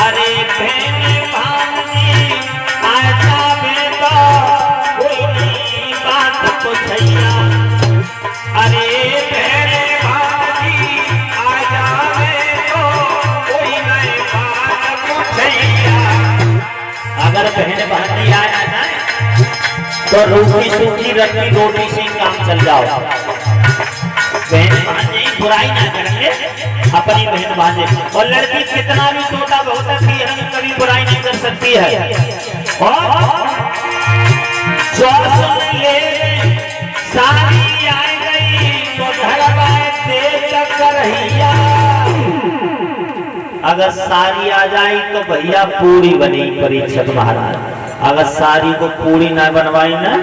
अरे बहन भांजी आजा में तो कोई नहीं बात पूछैया। अरे बहन भांजी आजा में तो कोई नहीं बात पूछैया। अगर बहन भांजी आया ना तो रूखी सूखी रखी रोटी से काम चल जाओ। बहन भांजे बुराई ना करेंगे अपनी बहन भांजे। और लड़की कितना भी छोटा बहुत अच्छी है, कभी बुराई नहीं कर सकती है। और जो सुन ले सारी आ गई तो घर दे टकरैया। अगर सारी आ जाए तो भैया पूरी बनी परीक्षक महाराज। अगर सारी को पूरी ना बनवाई ना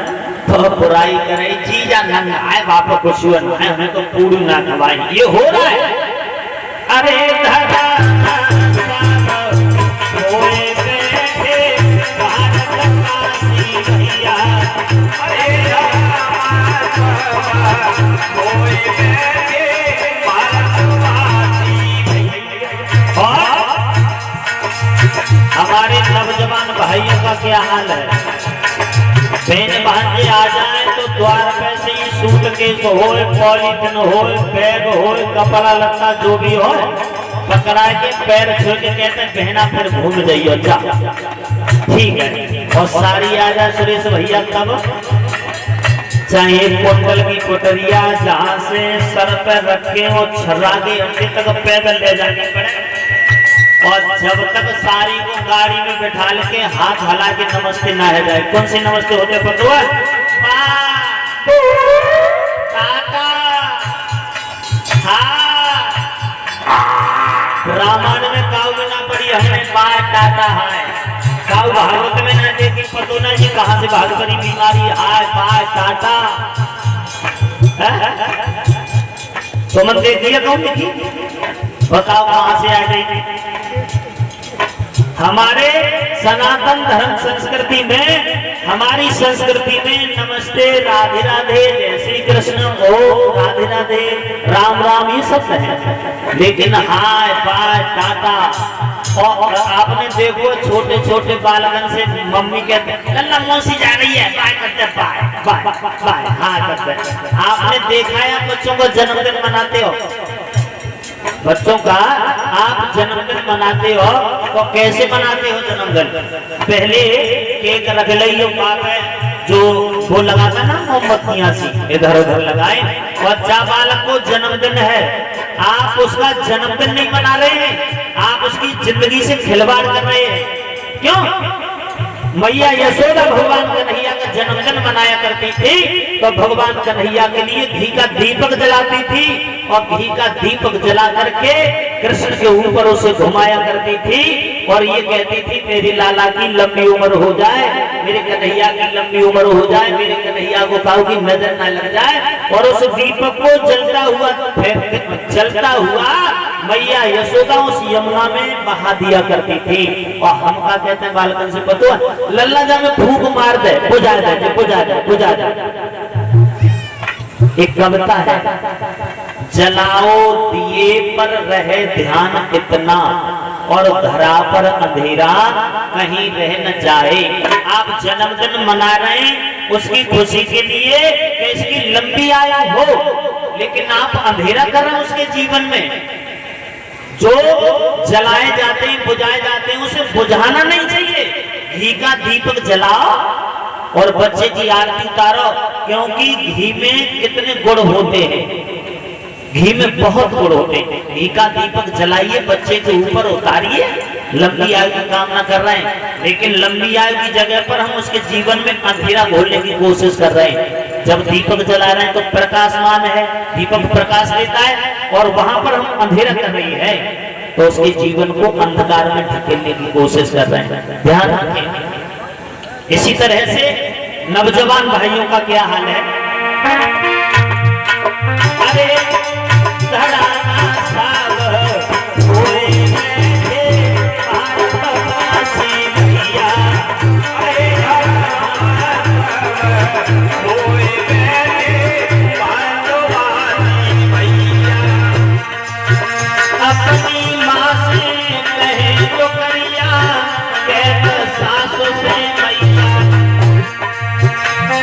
तो बुराई करे जीजा नंगा है बापा कुछ है, हमें तो पूरी ना खवाई। ये हो रहा है। अरे दादा हमारे नौजवान भाइयों का क्या हाल है। बहन भांजे आ जाए तो द्वार पे से ही सूटकेस हो, पॉलीथिन हो, बैग हो, कपड़ा लत्ता जो भी हो पकड़ा के पैर छू के कहते हैं बहना फिर घूम जाइयो जा। ठीक है। और सारी आ जाए सुरेश भैया तब चाहे पोटल की कोटरिया जहाँ से सर पर रखे और छर्रागे अंडे तक पैदल ले जाने पड़े। और जब तक सारी को गाड़ी में बैठा के हाथ हला के नमस्ते ना है जाए। कौन से नमस्ते होते पता है? रामायण में काऊ में ना पड़ी हमने माँ टाटा है। काऊ भागवत में ना देखी पतो ना जी कहाँ से भाग पड़ी बीमारी हाय पाय टाटा। तो मन देख दिया कौन देखी बताओ कहाँ से आ गई। हमारे सनातन धर्म संस्कृति में, हमारी संस्कृति में नमस्ते राधे राधे जय श्री कृष्ण ओ राधे राधे राम राम ये सब है। लेकिन हाय बाय टाटा। और आपने देखो छोटे छोटे बालकन से मम्मी कहते लल्ला मौसी जा रही है बाय करते बाय बाय बाय हाय करते। आपने देखा है बच्चों को जन्मदिन मनाते हो, बच्चों का आप जन्मदिन मनाते हो तो कैसे मनाते हो जन्मदिन? पहले केक रख लियो बाप है जो वो लगाता ना मोमबत्तियां सी इधर उधर लगाए। बच्चा बालक को जन्मदिन है, आप उसका जन्मदिन नहीं मना रहे हैं, आप उसकी जिंदगी से खिलवाड़ कर रहे हैं। क्यों? मैया यशोदा भगवान कन्हैया का जन्मदिन मनाया करती थी तो भगवान कन्हैया के लिए घी का दीपक जलाती थी और घी का दीपक जला करके कृष्ण के ऊपर उसे घुमाया करती थी और ये कहती थी मेरी लाला की लंबी उम्र हो जाए, मेरे कन्हैया की लंबी उम्र हो जाए, मेरे कन्हैया को काऊ की नजर न लग जाए। और उस दीपक को जलता हुआ मैया यशोदा उस यमुना में बहा दिया करती थी। और हम क्या कहते हैं बालकन से पता है लल्ला जा में फूंक मार दे बुझा दे बुझा दे बुझा दे। एक कविता है जलाओ दिए पर रहे ध्यान इतना और धरा पर अंधेरा कहीं रह न जाए। आप जन्मदिन मना रहे हैं उसकी खुशी के लिए कि इसकी लंबी आयु हो, लेकिन आप अंधेरा कर रहे हैं उसके जीवन में। जो जलाए जाते हैं बुझाए जाते हैं उसे बुझाना नहीं चाहिए। घी का दीपक जलाओ और बच्चे की आरती उतारो, क्योंकि घी में कितने गुण होते हैं, घी में बहुत गुण होते हैं। घी का दीपक जलाइए, बच्चे के ऊपर उतारिए, लंबी आयु की कामना कर रहे हैं, लेकिन लंबी आयु की जगह पर हम उसके जीवन में अंधेरा घोलने की कोशिश कर रहे हैं। जब दीपक जला रहे हैं तो प्रकाशमान है, दीपक प्रकाश देता है, और वहां पर हम अंधेरा कर रही है तो उसके जीवन को अंधकार में ढकेलने की कोशिश कर रहे हैं। ध्यान रखें। इसी तरह से नौजवान भाइयों का क्या हाल है। अरे अपनी माँ से कहे टुकड़िया कहत सासु से मैया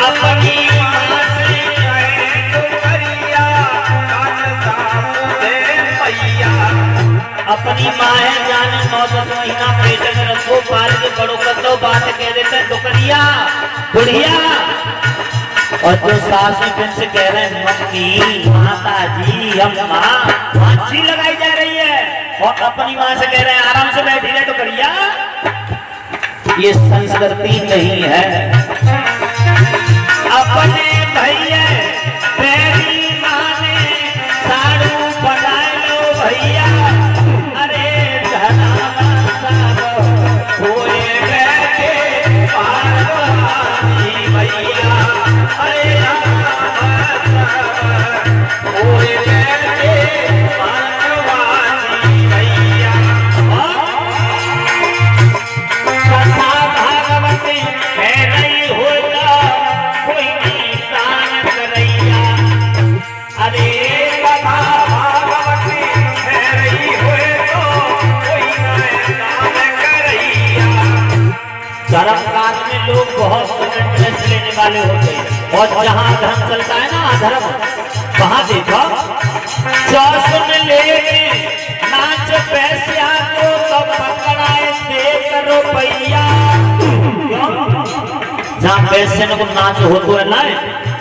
अपनी माँ से कहे टुकड़िया कहत सासु से मैया अपनी माँ है जाने 9-10 महीना पेट में रखो पाल के बड़ो कर दो बात कह देते टुकड़िया बुढ़िया और जो सासू से कह रहे हैं मम्मी माता जी अम्मा माछी लगाई जा रही है और अपनी माँ से कह रहे हैं आराम से बैठी रहे टुकड़िया ये संस्कृति नहीं है अपने भैया तेरी माँ ने साड़ू बनाए लो भैया अरे भैया धर्म काज में लोग बहुत इंटरेस्ट लेने वाले होते हैं और जहाँ धर्म चलता है ना धर्म वहाँ देखो चौसुन ले नाच पैसे को तब पकड़ाए देख रुपैया जहाँ पैसे को नाच हो तो है ना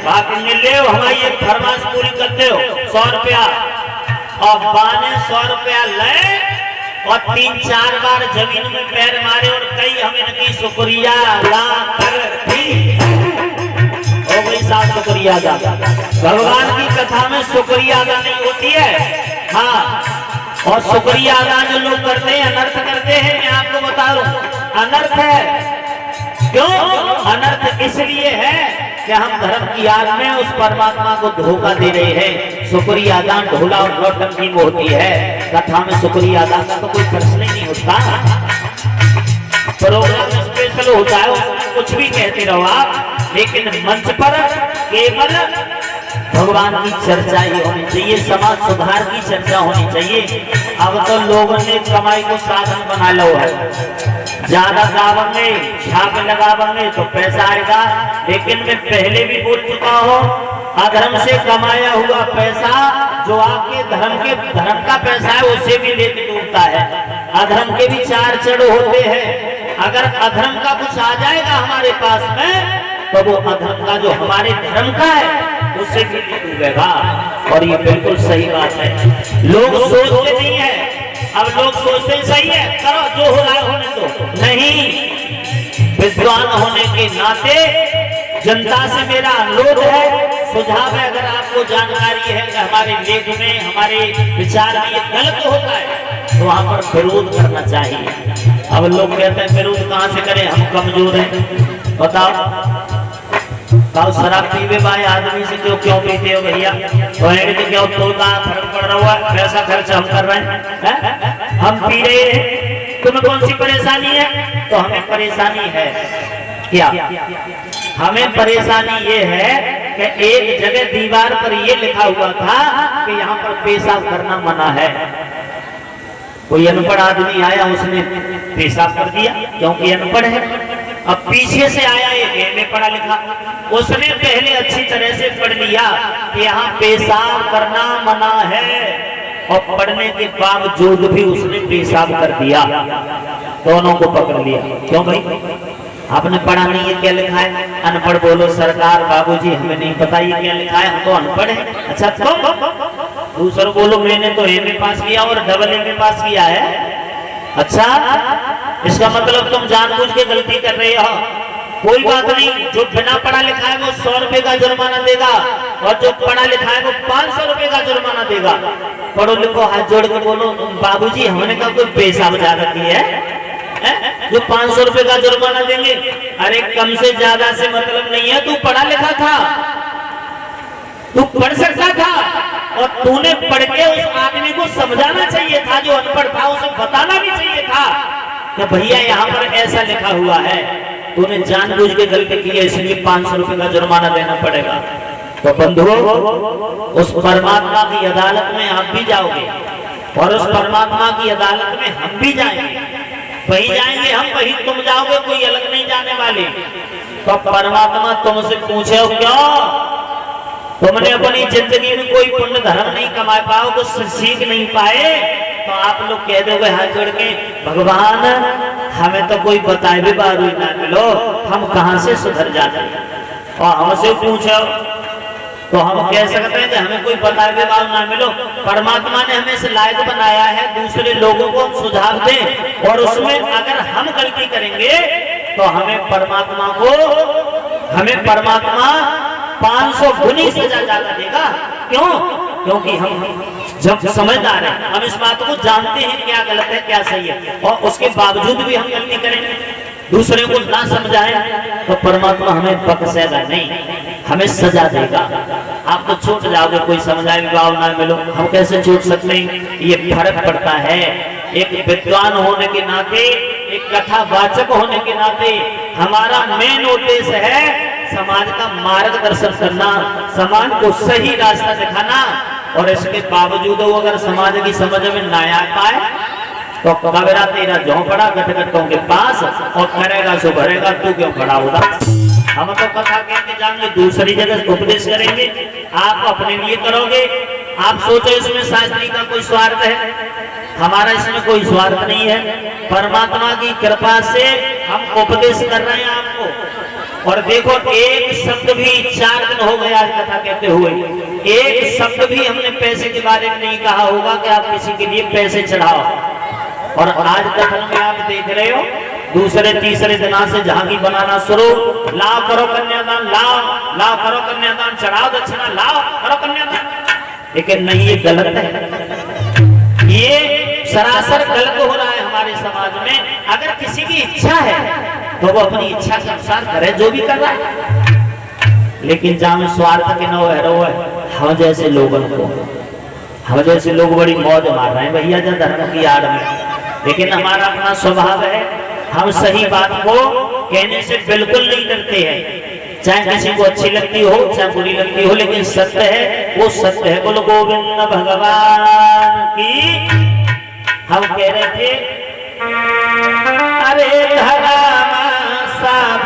बाकी ले हमारी एक फरमाइश पूरी करते हो 100 रुपया और बाने 100 रुपया ले और 3-4 बार जमीन में पैर मारे और कई हमें इनकी शुक्रिया अदा करती हो गई साहब शुक्रिया अदा भगवान की कथा में शुक्रिया अदा नहीं होती है हाँ और शुक्रिया अदा जो लोग करते हैं अनर्थ करते हैं मैं आपको बता दूं अनर्थ है क्यों अनर्थ इसलिए है कि हम धर्म की आग में उस परमात्मा को धोखा दे रहे हैं शुक्रिया अदा ढोला और नौटंकी में होती है कथा में शुक्रिया अदा का तो कोई प्रश्न ही नहीं होता प्रोग्राम स्पेशल होता है उसमें कुछ भी कहते रहो आप लेकिन मंच पर केवल भगवान की चर्चा ही होनी चाहिए समाज सुधार की चर्चा होनी चाहिए अब तो लोगों ने कमाई को साधन बना लो है ज्यादा गावेंगे छाप लगावेंगे तो पैसा आएगा लेकिन मैं पहले भी बोल चुका हूँ अधर्म से कमाया हुआ पैसा जो आपके धर्म का पैसा है उससे भी लेके डूबता है अधर्म के भी 4 चढ़ होते हैं अगर अधर्म का कुछ आ जाएगा हमारे पास में तो वो अधर्म का जो हमारे धर्म का है उससे भी डूबेगा और ये बिल्कुल सही बात है लोग सोचते नहीं है अब लोग सोचते सही है करो जो हो रहा है होने दो नहीं विद्वान होने के नाते जनता से मेरा अनुरोध है सुझाव है अगर आपको जानकारी है कि हमारे लेख में हमारे विचार में ये गलत होता है तो वहां पर विरोध करना चाहिए अब लोग कहते हैं विरोध कहाँ से करें हम कमजोर हैं बताओ शराब पीवे भाई आदमी से क्यों पीते हो भैया तो क्यों तो फर्क पड़ रहा हुआ पैसा खर्च हम कर रहे हैं हम पी रहे हैं तुम्हें कौन सी परेशानी है तो हमें परेशानी है क्या हमें परेशानी ये है कि एक जगह दीवार पर ये लिखा हुआ था कि यहाँ पर पेशाब करना मना है कोई अनपढ़ आदमी आया उसने पेशाब कर दिया क्योंकि अनपढ़ है अब पीछे से आया एक में पढ़ा लिखा उसने पहले अच्छी तरह से पढ़ लिया कि यहाँ पेशाब करना मना है और पढ़ने के बावजूद भी उसने पेशाब कर दिया दोनों को पकड़ लिया क्यों भाई आपने पढ़ा नहीं है क्या लिखा है अनपढ़ बोलो सरकार बाबूजी हमें नहीं पता ये क्या लिखा है हम तो अनपढ़ है अच्छा तो दूसरा बोलो मैंने तो एमए पास किया और डबल एमए पास किया है अच्छा इसका मतलब तुम जानबूझ के गलती कर रहे हो कोई बात नहीं जो बिना पढ़ा लिखा है वो 100 रुपए का जुर्माना देगा और जो पढ़ा लिखा है वो 500 रुपए का जुर्माना देगा पढ़ो लिखो हाथ जोड़ के बोलो बाबूजी हमने कहा कोई पेशाब ज्यादा किया है जो 500 रुपए का जुर्माना देंगे अरे कम से ज्यादा से मतलब नहीं है तू पढ़ा लिखा था तू पढ़ सकता था और तूने पढ़ के उस आदमी को समझाना चाहिए था जो अनपढ़ था उसे बताना भी चाहिए था कि भैया यहाँ पर ऐसा लिखा हुआ है तूने जानबूझ के गलती की है इसलिए 500 रुपए का जुर्माना देना पड़ेगा तो बंधुओं उस परमात्मा की अदालत में आप भी जाओगे और उस परमात्मा की अदालत में हम भी जाएंगे वहीं जाएंगे हम, वहीं तुम जाओगे, कोई अलग नहीं जाने वाले। तो परमात्मा तुमसे पूछे हो क्यों? तुमने अपनी जिंदगी में कोई पुण्य धर्म नहीं कमा पाओ, कुछ सीख नहीं पाए, तो आप लोग कह दोगे हाथ जोड़ के भगवान हमें तो कोई बताए भी बारू ना मिलो, हम कहां से सुधर जाते। और हमसे पूछो तो हम कह सकते हैं कि हमें कोई बताए भी बारू ना मिलो। परमात्मा ने हमें इस लायक बनाया है दूसरे लोगों को सुझाव दें, और उसमें अगर हम गलती करेंगे तो हमें परमात्मा 500 गुनी सजा ज्यादा देगा। क्यों? क्योंकि हम जब समझदार हैं, हम इस बात को जानते हैं क्या गलत है क्या सही है, और उसके बावजूद भी हम गलती करेंगे, दूसरे को ना समझाएं, तो परमात्मा हमें बख्शेगा नहीं, हमें सजा देगा। आप तो छूट जाओगे, कोई समझाए भाव ना मिलो, हम कैसे छूट सकते हैं? ये फर्क पड़ता है। एक विद्वान होने के नाते, एक कथावाचक होने के नाते हमारा मेन उद्देश्य है समाज का मार्गदर्शन करना, समाज को सही रास्ता दिखाना। और इसके बावजूद वो अगर समाज की समझ में ना आ पाए तो कबरा तेरा झोंपड़ा गटगटों के पास, और करेगा सो भरेगा, तू क्यों खड़ा होगा। हम तो कथा कहते जाएंगे, दूसरी जगह उपदेश करेंगे, आप अपने लिए करोगे। आप सोचो इसमें शास्त्री का कोई स्वार्थ है? हमारा इसमें कोई स्वार्थ नहीं है। परमात्मा की कृपा से हम उपदेश कर रहे हैं आपको। और देखो, एक शब्द भी 4 दिन हो गए आज कथा कहते हुए, एक शब्द भी हमने पैसे के बारे में नहीं कहा होगा कि आप किसी के लिए पैसे चढ़ाओ। और आज कथन में आप देख रहे हो, दूसरे तीसरे दिन से झांकी बनाना शुरू, लाओ करो कन्यादान, लाओ करो कन्यादान, चढ़ाओ दक्षिणा, लाओ करो कन्यादान। लेकिन नहीं, ये गलत है, ये सरासर गलत हो रहा है हमारे समाज में। अगर किसी की इच्छा है तो वो अपनी इच्छा के अनुसार करे जो भी कर रहा है, लेकिन जहां स्वार्थ के न है, हम जैसे लोगों को, हम जैसे लोग बड़ी मौज मार रहे हैं भैया जो धर्म की आड़ में। लेकिन हमारा अपना स्वभाव है, हम सही बात को कहने से बिल्कुल नहीं डरते हैं, चाहे किसी को अच्छी लगती हो चाहे बुरी लगती हो, लेकिन सत्य है वो सत्य है। बोलो गोविंद भगवान की। हम कह रहे थे, अरे धर्म सब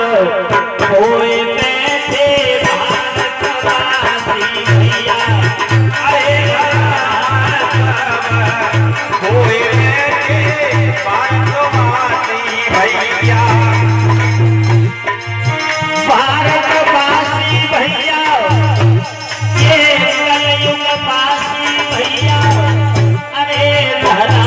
कोई बैठे भारतवासी भैया, अरे कोई बैठे भारतवासी भैया, भारतवासी भैया, ये कलयुग वासी भैया, अरे धर्म